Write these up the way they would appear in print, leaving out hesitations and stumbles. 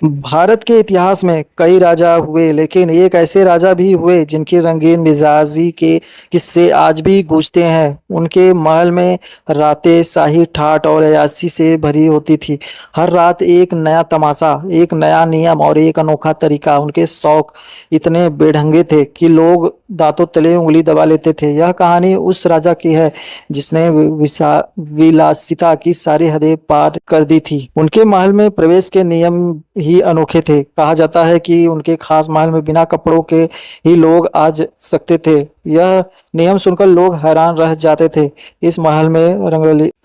भारत के इतिहास में कई राजा हुए, लेकिन एक ऐसे राजा भी हुए जिनकी रंगीन मिजाजी के किस्से आज भी गूंजते हैं। उनके महल में रातें शाही ठाठ और अय्याशी से भरी होती थी। हर रात एक नया तमाशा, एक नया नियम और एक अनोखा तरीका। उनके शौक इतने बेढंगे थे कि लोग दांतों तले उंगली दबा लेते थे। यह कहानी उस राजा की है जिसने विलासिता की सारी हदें पार कर दी थी। उनके महल में प्रवेश के नियम ही अनोखे थे। कहा जाता है कि उनके खास महल में बिना कपड़ों के ही लोग आ सकते थे। यह नियम सुनकर लोग हैरान रह जाते थे। इस महल में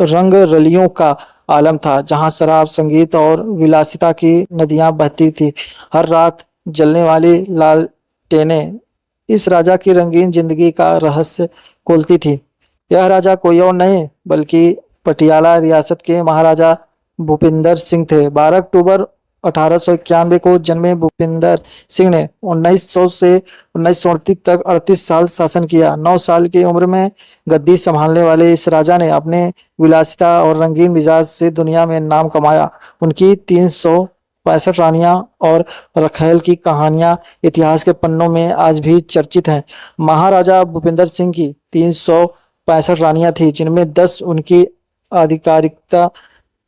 रंग रलियों का आलम था, जहां शराब, संगीत और विलासिता की नदियां बहती थी। हर रात जलने वाली लालटेनें इस राजा की रंगीन जिंदगी का रहस्य खोलती थी। यह राजा कोई और नहीं बल्कि पटियाला रियासत के महाराजा भूपिंदर सिंह थे। 12 अक्टूबर 1891 को जन्मे भूपिंदर सिंह ने 1900 से 1938 तक 38 साल शासन किया। 9 साल की उम्र में गद्दी संभालने वाले इस राजा ने अपने विलासिता और रंगीन मिजाज से दुनिया में नाम कमाया। उनकी 365 रानियां और रखैल की कहानियां इतिहास के पन्नों में आज भी चर्चित हैं। महाराजा भूपिंदर सिंह की 365 रानियां थी, जिनमें 10 उनकी आधिकारिकता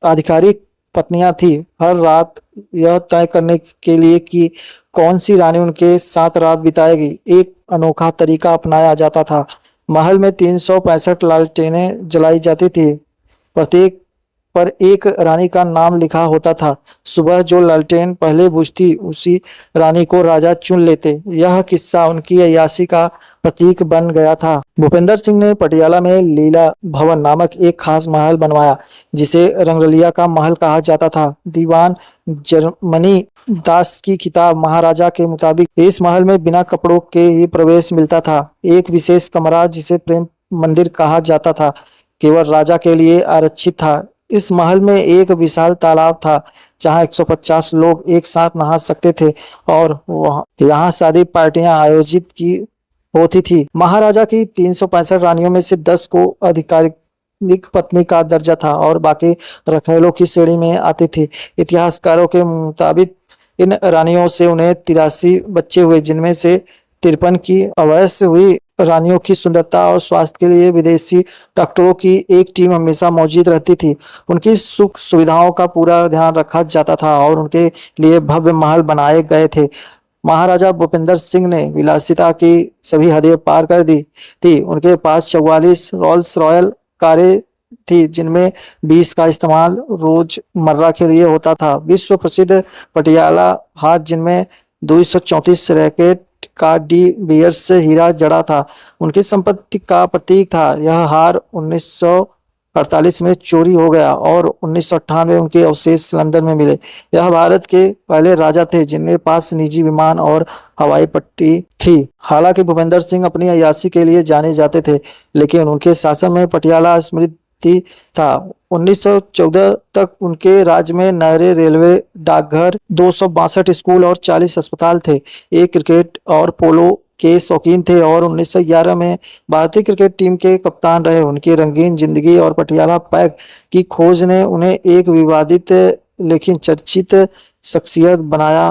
आधिकारिक पत्नियां थी। हर रात यह तय करने के लिए कि कौन सी रानी उनके साथ रात बिताएगी, एक अनोखा तरीका अपनाया जाता था। महल में 365 लालटेनें जलाई जाती थी। प्रत्येक पर एक रानी का नाम लिखा होता था। सुबह जो लालटेन पहले बुझती, उसी रानी को राजा चुन लेते। यह किस्सा उनकी अय्याशी का प्रतीक बन गया था। भूपेंद्र सिंह ने पटियाला में लीला भवन नामक एक खास महल बनवाया, जिसे रंगरलिया का महल कहा जाता था। दीवान जर्मनी दास की किताब महाराजा के मुताबिक इस महल में बिना कपड़ों के ही प्रवेश मिलता था। एक विशेष कमरा, जिसे प्रेम मंदिर कहा जाता था, केवल राजा के लिए आरक्षित था। इस महल में एक विशाल तालाब था, जहां 150 लोग एक साथ नहा सकते थे और यहाँ शादी पार्टियां आयोजित की होती थी। महाराजा की 365 रानियों में से 10 को आधिकारिक पत्नी का दर्जा था और बाकी रखैलों की श्रेणी में आती थी। इतिहासकारों के मुताबिक इन रानियों से उन्हें 83 बच्चे हुए, जिनमें से 53 की अवश्य हुई। रानियों की सुंदरता और स्वास्थ्य के लिए विदेशी डॉक्टरों की एक टीम हमेशा मौजूद रहती थी। उनकी सुख सुविधाओं का पूरा ध्यान रखा जाता था और उनके लिए भव्य महल बनाए गए थे। महाराजा भूपिंदर सिंह ने विलासिता की सभी हदें पार कर दी थी। उनके पास 44 रोल्स रॉयल कारें थी, जिनमें 20 का इस्तेमाल रोजमर्रा के लिए होता था। विश्व प्रसिद्ध पटियाला हार, जिनमें 234 रैकेट का डी बियर्स से हीरा जड़ा था, उनकी संपत्ति का प्रतीक था। यह हार 1948 में चोरी हो गया और 1998 में उनके अवशेष लंदन में मिले। यह भारत के पहले राजा थे जिनके पास निजी विमान और हवाई पट्टी थी। हालांकि भूपेंद्र सिंह अपनी अय्याशी के लिए जाने जाते थे, लेकिन उनके शासन में पटियाला समृद्धि था। 1914 तक उनके राज्य में नहरें, रेलवे, डाकघर, 262 स्कूल और 40 अस्पताल थे। एक क्रिकेट और पोलो के शौकीन थे और 1911 में भारतीय क्रिकेट टीम के कप्तान रहे। उनकी रंगीन जिंदगी और पटियाला पैक की खोज ने उन्हें एक विवादित लेकिन चर्चित शख्सियत बनाया।